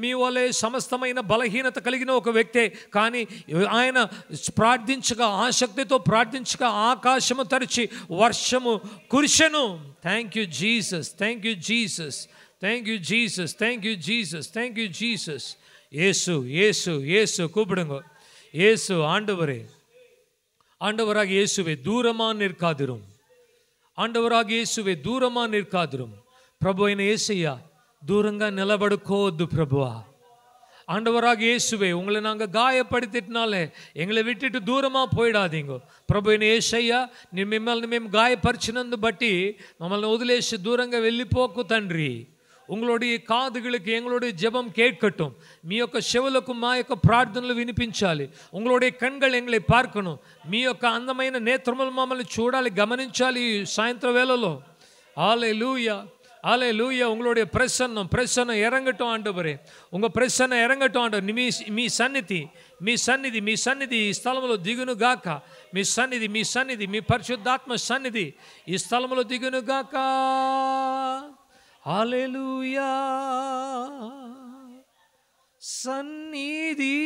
S1: మీ వలే సమస్తమైన బలహీనత కలిగిన ఒక వ్యక్తే, కానీ ఆయన ప్రార్థించగా, ఆసక్తితో ప్రార్థించగా ఆకాశము తెరిచి వర్షము కురిసెను. Thank you Jesus, thank you Jesus, thank you Jesus, thank you Jesus, thank you Jesus. యేసు యేసు యేసు கூப்பிடுங்க. యేసు ஆண்டவரே, ஆண்டவராக இயேசுவே தூரமாக நிற்காதிரும், ஆண்டவராக இயேசுவே దూరమా నిల్కాదురు. ప్రభు అయిన యేసయ్యా దూరంగా నిలబడుకోవద్దు ప్రభువా. ஆண்டவராக இயேசுவே உங்களை நாங்கள் காயப்படுத்தினாலே எங்களை விட்டுட்டு தூரமாக போயிடாதீங்க. ప్రభు అయిన యేసయ్యా మిమ్మల్ని మేము గాయపరిచినందు బట్టి మమ్మల్ని వదిలేసి దూరంగా వెళ్ళిపోకు తండ్రి. உங்களுடைய காதுகளுக்கு எங்களுடைய ஜெபம் கேட்கட்டும், మీ యొక్క చెవులకు మా యొక్క ప్రార్థనలు వినిపించాలి, உங்களுடைய కண்கள் எங்களை பார்க்கணும், మీ యొక్క అందమైన నేత్రములు మమ్మల్ని చూడాలి, గమనించాలి సాయంత్రం వేళలో. హల్లెలూయా, హల్లెలూయా. உங்களுடைய பிரசன்னம் இறங்கட்டும் ஆண்டவரே, உங்கள் பிரசன்னம் இறங்கட்டும் ஆண்டவர். మీ సన్నిధి ఈ స్థలంలో దిగును గాక. మీ సన్నిధి మీ పరిశుద్ధాత్మ సన్నిధి ఈ స్థలంలో దిగును గాక. హల్లెలూయా. సన్నిధి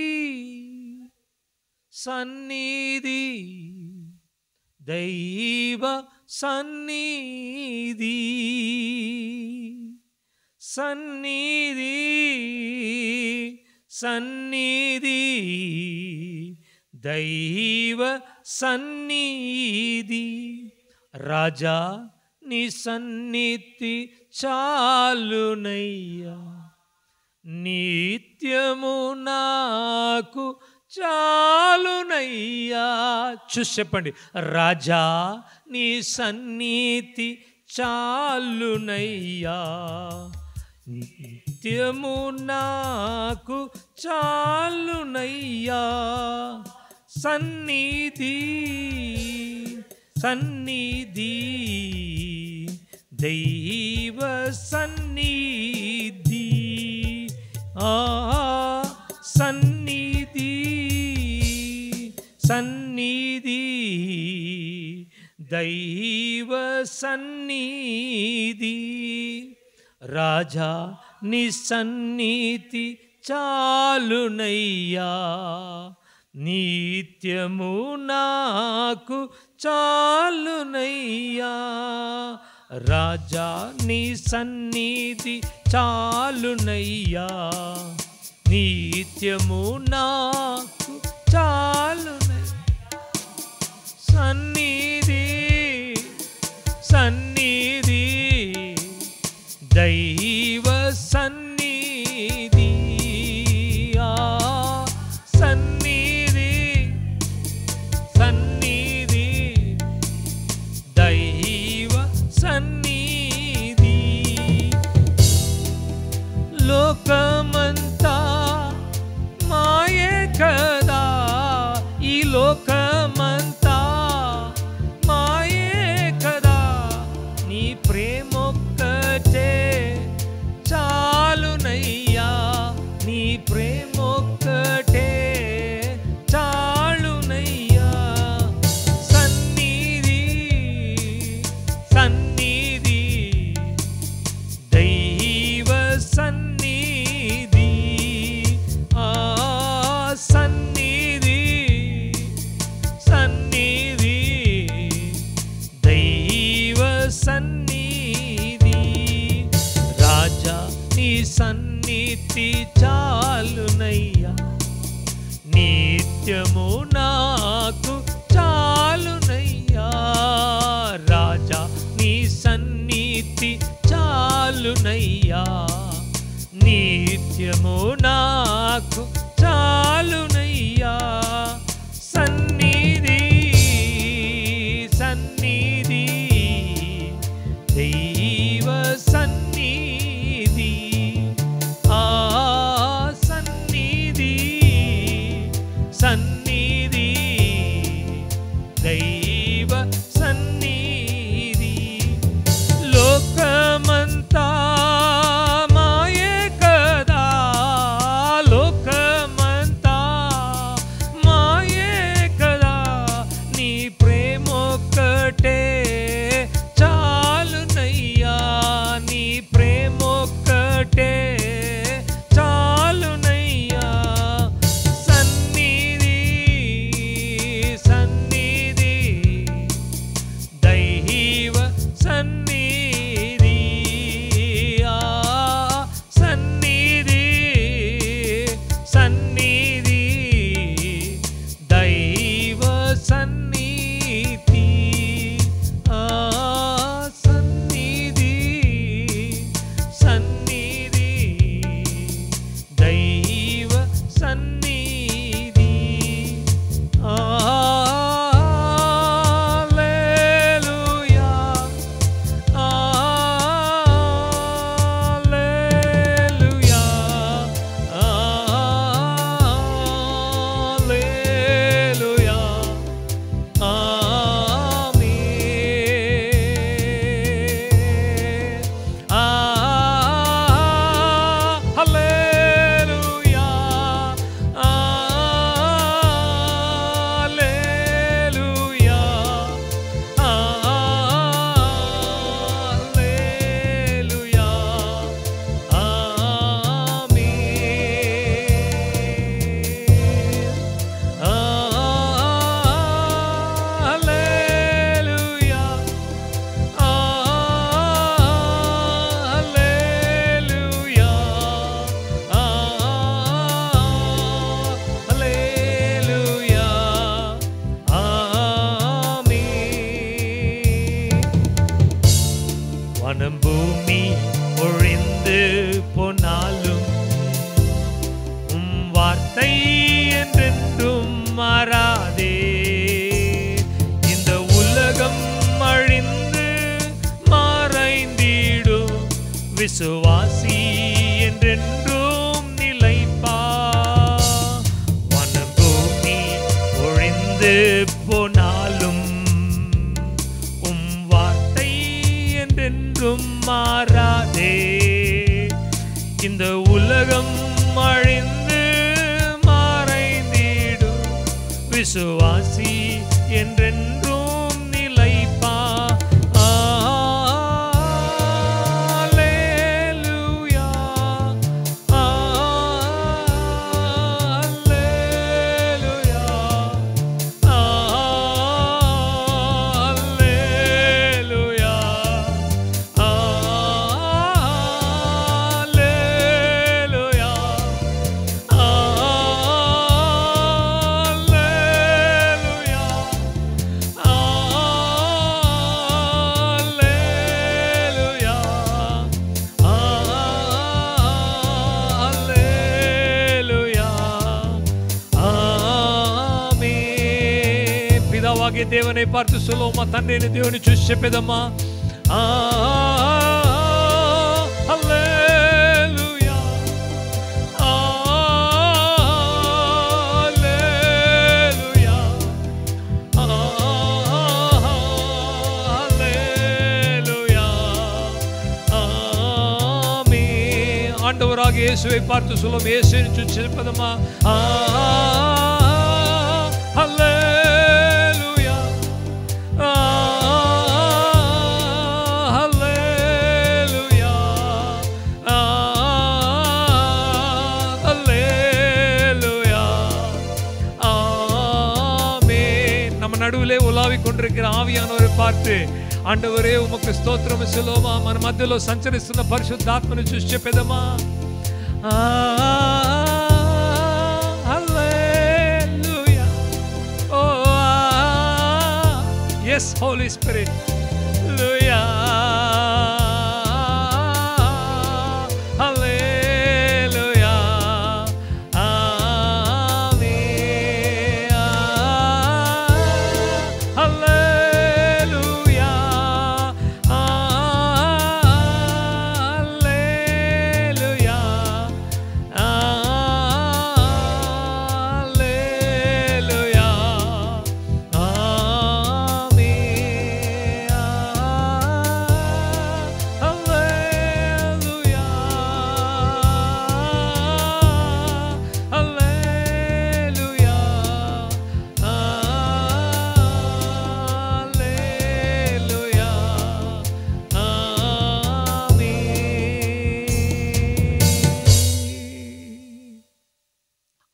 S1: దైవ సన్నిధి దైవ సన్నిధి. రాజా నీ సన్నిధి చాలునయ్యా, నిత్యము నాకు చాలునయ్యా. చూసి చెప్పండి, రాజా నీ సన్నిధి చాలునయ్యా, నిత్యము నాకు చాలునయ్యా. సన్నిధి దైవ సన్నిధి, సన్నిధి దైవ సన్నిధి. రాజా నీ సన్నిధి చాలునయ్యా, నిత్యము నాకు చాలునయ్యా. రాజా నీ సన్నిధి చాలునయ్యా, నిత్యము నాకు చాలునయ్యా. సన్నిధి దైవ సన్నిధి, సన్నిధి దైవ సన్నిధి. లోకమంతా ప్రేమొక్కటే చాలునయ్యా, నీ ప్రేమొక్కటే చాలునయ్యా. సన్నిధి సన్నిధి దైవ సన్నిధి, ఆ సన్నిధి సన్నిధి దైవ సన్నిధి. రాజా నీ సన్నిధి చాలునయ్యా, నిత్యము నాకు చాలునయ్యా. రాజా నీ సన్నిధి చాలునయ్యా, నిత్యము నాకు చాలునయ్యా. సన్నిధి సన్నిధి దైవ సన్నిధి, ఆ సన్నిధి సన్నిధి దైవ సన్నిధి. లోకమంతా మాయే కదా, లోకమంతా మాయే కదా, నీ ప్రేమొక్కటే చాలునయ్యా, నీ ప్రేమొక్కటే చాలునయ్యా. సన్నిధి సన్నిధి దైవ సన్నిధి, ఆ సన్నిధి సన్నిధి దైవ సన్నిధి, ఆ సన్నిధి సన్నిధి దైవ సన్నిధి. హల్లెలూయా హల్లెలూయా హల్లెలూయా ఆమేన్. హల్లెలూయా హల్లెలూయా హల్లెలూయా வானம் பூமி ஒழிந்து போனாலும் உம் வார்த்தை என்றென்றும் மாறாதே. இந்த உலகம் அழிந்து மறைந்திடும், விசுவாசி என்றென்றும் நிலைப்பா. வானம் பூமி ஒழிந்து போனாலும் உம் வார்த்தை என்றென்றும் மாறாதே. இந்த உலகம் அழிந்து மறைந்திடும், விசுவாசி என்றென்றும் நிலைப்பா. அல்லேலூயா அல்லேலூயா அல்லேலூயா அல்லேலூயா పితావాగే దేవుని பார்த்து சொல்லுவோமா? తండ్రిని దేవుని చూసి చెప్పేదమ్మా. హల్లెలూయా హల్లెలూయా హల్లెలూయా ஆண்டவராக இயேசுவை பார்த்து சொல்லும், இயேசுவின் சுற்றிப்பதமா ஹல்லேலூயா ஹல்லேலூயா ஹல்லேலூயா ஆமென். நம்ம நடுவிலே உலாவிக் கொண்டிருக்கிற ஆவியானவரை பார்த்து, ఆండవరే ఉమకు స్తోత్రము సెలోమా, మన మధ్యలో సంచరిస్తున్న పరిశుద్ధాత్మను చూసి చెప్పేదమా హల్లెలూయా. ఓ yes Holy Spirit, hallelujah hallelujah amen hallelujah hallelujah hallelujah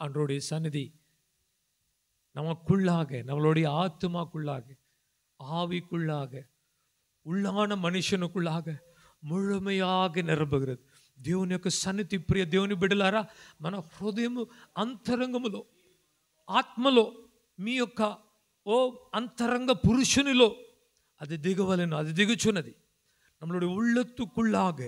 S1: ஆண்டவருடைய சந்நிதி நமக்குள்ளாக, நம்மளுடைய ஆத்துமாக்குள்ளாக, ஆவிக்குள்ளாக, உள்ளான మనుషునికుల్లాగ ముழுமையாக నింపుகிறது. దేవుని యొక్క సన్నిధి ప్రియ దేవుని బిడ్డలారా, మన హృదయము అంతరంగములో, ఆత్మలో, మీ యొక్క ఓ అంతరంగ పురుషునిలో அது దిగవలెను, அது దిగుచున్నది. நம்மளுடைய உள்ளத்துக்குள்ளாக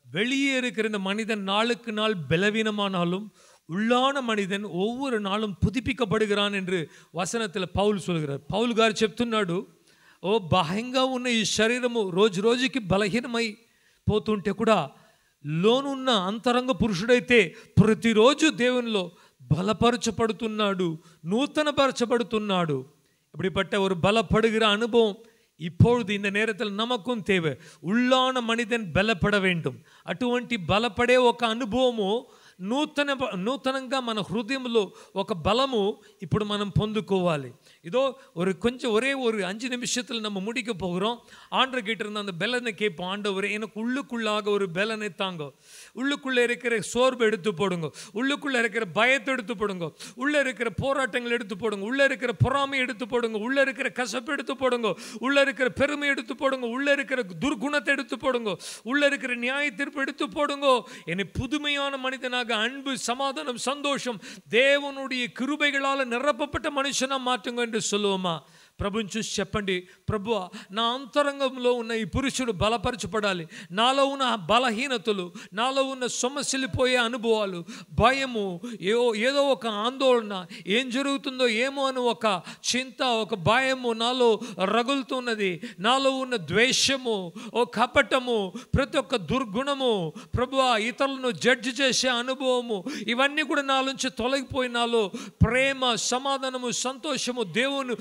S1: வெளியே இருக்கிற இந்த மனிதன் நாளுக்கு நாள் பலவீனமானாலும் உள்ளான మనిదన్ ఒవ్వొరు నాளும் పుదిపికబడుகிறான் என்று వచనத்தில் పౌలు சொல்கிறார். పౌలు గారు చెప్తున్నాడు, ఓ బాహ్యంగా ఉన్న ఈ శరీరము రోజు రోజుకి బలహీనమై పోతుంటే కూడా లోనున్న అంతరంగ పురుషుడైతే ప్రతిరోజు దేవునిలో బలపరచబడుతున్నాడు, நூதனபரச்சப்படுతున్నాడు. இப்படிப்பட்ட ஒரு பலப்படுகிற அனுபவம் இப்பொழுது இந்த நேரத்தில் நமக்கும் தேவை. உள்ளான மனிதன் బలపడ வேண்டும். అటువంటి బలపడే ఒక అనుభవము నూతనంగా మన హృదయంలో ఒక బలము ఇప్పుడు మనం పొందుకోవాలి. இதோ ஒரே ஒரு 5 நிமிஷத்தில் நம்ம முடிக்க போகிறோம். ஆண்டவர் கிட்ட இருந்து அந்த பலனை கேட்போம். ஆண்டவரே, எனக்கு உள்ளுக்குள்ளாக ஒரு பலனை தாங்க. உள்ளுக்குள்ளே இருக்கிற சோர்வு எடுத்து போடுங்க, உள்ளுக்குள்ளே இருக்கிற பயத்தை எடுத்து போடுங்க, உள்ளே இருக்கிற போராட்டங்கள் எடுத்து போடுங்க, உள்ளே இருக்கிற பொறாமை எடுத்து போடுங்க, உள்ளே இருக்கிற கசப்பு எடுத்து போடுங்க, உள்ளே இருக்கிற பெருமை எடுத்து போடுங்க, உள்ளே இருக்கிற துர்குணத்தை எடுத்து போடுங்க, உள்ளே இருக்கிற நியாய தீர்ப்பு எடுத்து போடுங்க. என்னை புதுமையான மனிதனாக, அன்பு, சமாதானம், சந்தோஷம், தேவனுடைய கிருபைகளால் நிரப்பப்பட்ட மனுஷனா மாற்றுங்க என்று சொல்லுவோமா? ప్రభుని చూసి చెప్పండి, ప్రభువా, నా అంతరంగంలో ఉన్న ఈ పురుషుడు బలపరచబడాలి. నాలో ఉన్న బలహీనతలు, నాలో ఉన్న సొమ్మసిల్లిపోయే అనుభవాలు, భయము, ఏదో ఒక ఆందోళన, ఏం జరుగుతుందో ఏమో అని ఒక చింత, ఒక భయము నాలో రగులుతున్నది. నాలో ఉన్న ద్వేషము, ఓ కపటము, ప్రతి ఒక్క దుర్గుణము, ప్రభువా, ఇతరులను జడ్జి చేసే అనుభవము, ఇవన్నీ కూడా నాలోంచి తొలగిపోయి నాలో ప్రేమ, సమాధానము, సంతోషము, దేవుడు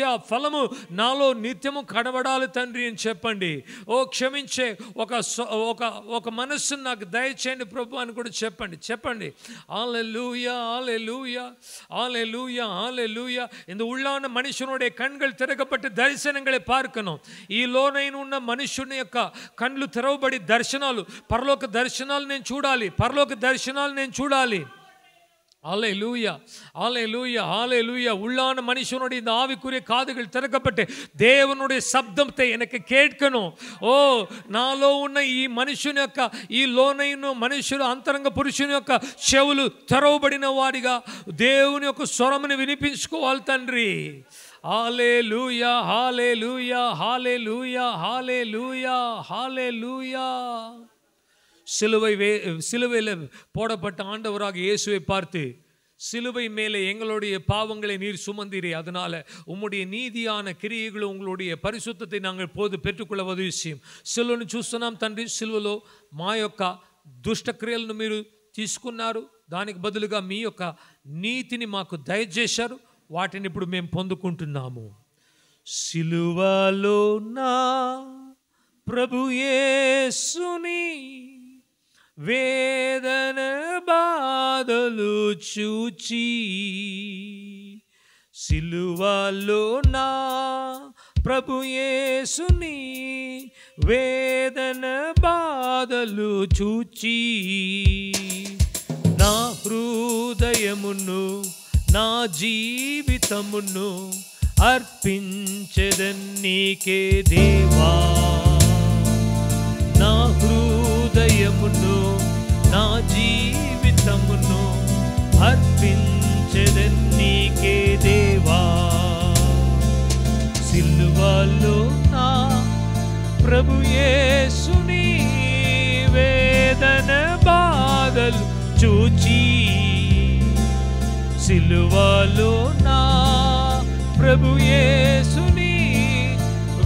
S1: ఆ ఫలము నాలో నిత్యము కనబడాలి తండ్రి అని చెప్పండి. ఓ క్షమించే ఒక మనస్సును నాకు దయచేయండి ప్రభు అని కూడా చెప్పండి. ஹல்லேலூயா ஹல்லேலூயா ஹல்லேலூயா ஹல்லேலூயா. இந்த உள்ளான மனுஷனுடைய கண்கள் திறக்கப்பட்டு దర్శనங்களை பார்க்கணும். ఈ లోనైన ఉన్న మనుషుని యొక్క కళ్ళు తెరవబడి దర్శనాలు, పరలోక దర్శనాలు నేను చూడాలి, పరలోక దర్శనాలు నేను చూడాలి. ஹல்லேலூயா ஹல்லேலூயா ஹல்லேலூயா. உள்ளான மனுஷனுடைய இந்த ஆவிக்குரிய காதுகள் திறக்கப்பட்டு தேவனுடைய சப்தத்தை எனக்கு கேட்கணும். ఓ నాలో ఉన్న ఈ మనుషుని యొక్క, ఈ లోనైన మనుషులు అంతరంగ పురుషుని యొక్క చెవులు తెరవబడిన వాడిగా దేవుని యొక్క స్వరమును వినిపించుకోవాలి తండ్రి. హల్లెలూయా హల్లెలూయా హల్లెలూయా హల్లెలూయా హల్లెలూయా. சிலுவையில் போடப்பட்ட ஆண்டவராக இயேசுவை பார்த்து, சிலுவை மேலே எங்களுடைய பாவங்களை நீர் சுமந்தீரே, அதனால உம்முடைய నీதியான క్రియలు, உங்களுடைய పరిశుద్ధத்தை நாங்கள் పోదు పెట్టుకుள்ள ఉదవి చేయం. సిలువను చూస్తున్నాం తండ్రి, సిలువలో మా యొక్క దుష్ట క్రియలను మీరు తీసుకున్నారు, దానికి బదులుగా మీ యొక్క నీతిని మాకు దయచేశారు, వాటిని ఇప్పుడు మేము పొందుకుంటున్నాము. సిలువలో నా ప్రభు యేసుని వేదన బాధలు చూచి సిలువలో నా ప్రభు యేసుని వేదన బాధలు చూచి నా హృదయమును నా జీవితమును అర్పించెదన్నీకే దేవా. నా హృదయమును నా జీవితమును అర్పించెదన్నీకే దేవా. సిలువలో నా ప్రభు యేసుని వేదన బాధలు చూచి సిలువలో నా ప్రభు యేసుని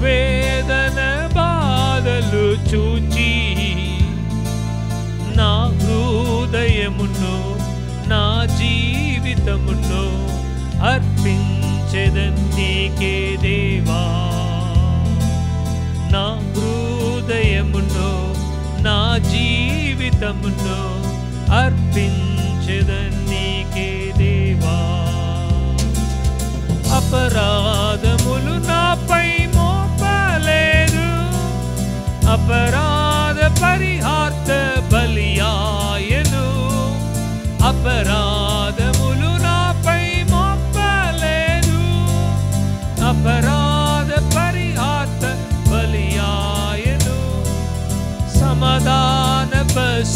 S1: వేదన బాధలు చూచి నా హృదయమును నా జీవితమును అర్పించెదన్నీకే దేవా. నా హృదయమును నా జీవితమును అర్పించెదన్నీకే దేవా. అపరాధములు నాపై మోపలేదు, అపరాధ పరిహార్త బలియాయను. అపరాధములు నాపై మోపలేదు, అపరాధ పరిహార్త బలియాయను. సమాధాన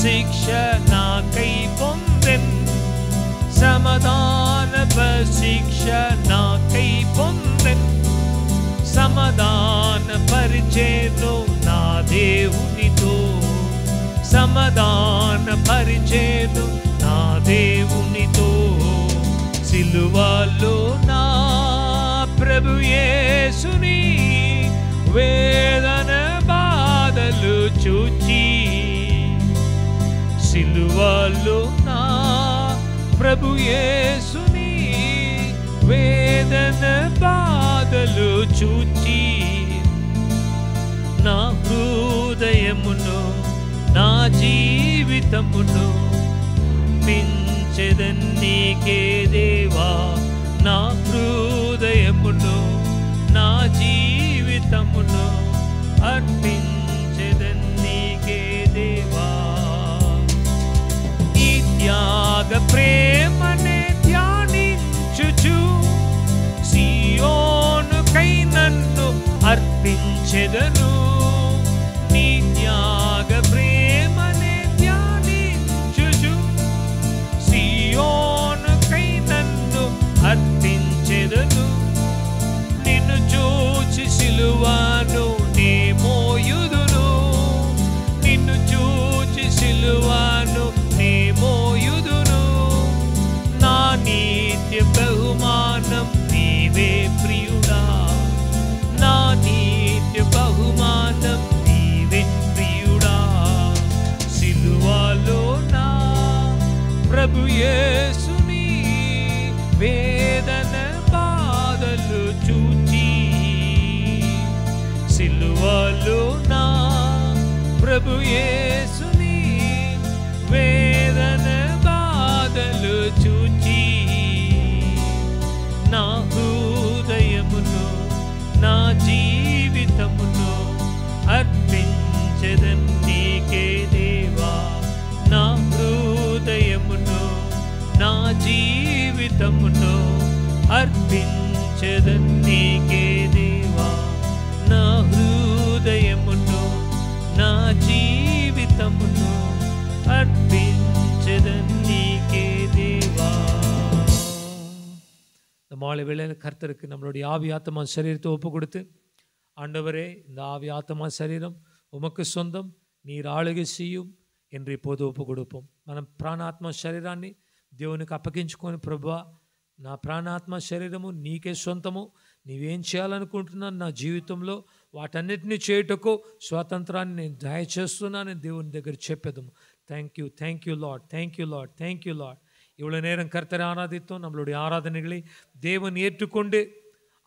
S1: శిక్ష నాకై పొందెన్, సమాధాన శిక్ష నాకై పొందెన్. సమాధాన పరిచేను నా దేవునితో, సమాధాన పరిచేను నా దేవునితో. సిలువలో నా ప్రభు యేసుని వేదన బాధలు చూచి సిలువలో నా ప్రభు యేసుని వేదన బాధలు చూచి నా హృదయమును నా జీవితమును అర్పించెదన్నీకే దేవా. నా హృదయమును నా జీవితమును అర్పించెదన్నీకే దేవా. ఈ త్యాగ ప్రేమనే ధ్యానించుచు సియోనుకై నన్ను అర్పించెదను. నీ త్యాగ ప్రేమనే ధ్యానించుచు సియోనుకై నన్ను అర్పించెదను. నిన్ను చూచి సిలువను నే మోయుదును, నిన్ను చూచి సిలువను నే మోయుదును. నా నిత్య బహుమానం నీవే ప్రియుడా, నా నిత్య బహుమానం నీవే ప్రియుడా. సిలువలో నా ప్రభు యేసుని వేదన బాధలు చూచి సిలువలో నా ప్రభు యేసుని వేదన బాధలు చూచి నా హృదయమును నా జీవితమును అర్పించెదన్నీకే దేవా. నా హృదయమును నా జీవితమును అర్పించెదన్నీకే దేవా. నా హృదయమును నా జీవితమును அர்ப்பணிச்சதன்னீகே தேவா. இந்த மாலை வேளையில் கர்த்தருக்கு நம்மளுடைய ஆவி ஆத்மா சரீரத்தை ஒப்பு கொடுத்து, ஆண்டவரே இந்த ஆவி ஆத்மா சரீரம் உமக்கு சொந்தம், நீர் ఆளுగை செய்யும் என்று இப்போது ఒప్పు கொடுப்போம். మనం ప్రాణాత్మ శరీరాన్ని దేవునికి అప్పగించుకొని, ప్రభువా నా ప్రాణాత్మ శరీరము నీకే సొంతము, నీవేం చేయాలనుకుంటున్నాను నా జీవితంలో వాటన్నిటిని చేయుటకు స్వాతంత్రాన్ని నేను దయచేస్తున్నాను దేవుని దగ్గర చెప్పేదము. Thank you thank you lord, thank you lord, thank you lord. இவ்வளோ நேரம் கர்த்தரை ஆராதித்தோம். நம்மளுடைய ஆராதனைகளை தேவன் ஏற்றுக்கொண்டு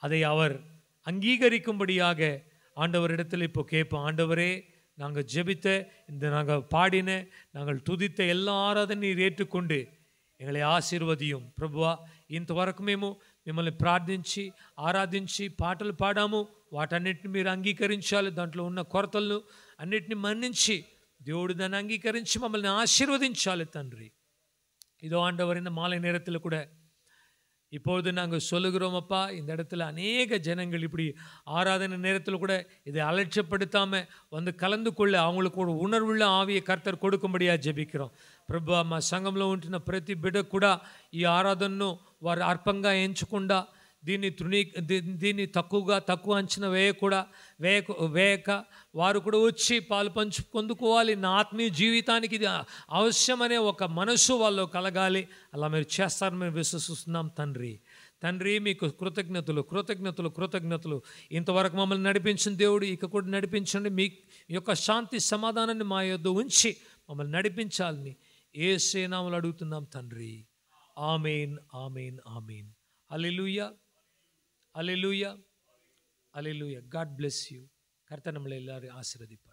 S1: அதை அவர் அங்கீகரிக்கும்படியாக ஆண்டவரிடத்தில் இப்போ கேட்போம். ஆண்டவரே நாங்கள் ஜெபித்த இந்த நாங்கள் பாடின நாங்கள் துதித்த எல்லா ఆరాధన நீர் ఏற்றுకొండి ఎங்களை ఆశీర్వదియం ప్రభువా. ఇంతవరకు మేము మిమ్మల్ని ప్రార్థించి ఆరాధించి పాటలు పాడాము, వాటన్నిటిని మీరు అంగీకరించాలి. దాంట్లో ఉన్న కొరతలను అన్నిటిని మన్నించి దేవుడు దాన్ని అంగీకరించి మమ్మల్ని ఆశీర్వదించాలి తండ్రి. இதோ ஆண்டவர், இந்த மாலை நேரத்தில் கூட இப்பொழுது நாங்கள் சொல்லுகிறோம் அப்பா, இந்த இடத்துல அநேக ஜனங்கள் இப்படி ஆராதனை நேரத்தில் கூட இதை அலட்சியப்படுத்தாமல் வந்து கலந்து கொள்ள அவங்களுக்கு ஒரு உணர்வுள்ள ఆవియ కర్తర్ கொடுக்கும்படியா జెబిக்கிறோம் ప్రభు. మా సంఘంలో ఉంటున్న ప్రతి బిడ్డ కూడా ఈ ఆరాధనను వారు అర్పంగా ఎంచకుండా దీన్ని తక్కువ అంచనా వేయక వారు కూడా వచ్చి పాలు పొందుకోవాలి. నా ఆత్మీయ జీవితానికి ఇది అవశ్యమనే ఒక మనసు వాళ్ళు కలగాలి. అలా మీరు చేస్తారని మేము విశ్వసిస్తున్నాం తండ్రి. మీకు కృతజ్ఞతలు. ఇంతవరకు మమ్మల్ని నడిపించిన దేవుడు ఇక కూడా నడిపించండి. మీ యొక్క శాంతి సమాధానాన్ని మా యొద్ద ఉంచి మమ్మల్ని నడిపించాలని యేసు నామములో అడుగుతున్నాం తండ్రి. Amen, amen, amen. Hallelujah, hallelujah, hallelujah. God bless you. கர்த்தர் நம்மளை எல்லாரும் ஆசீர்வதிப்பார்.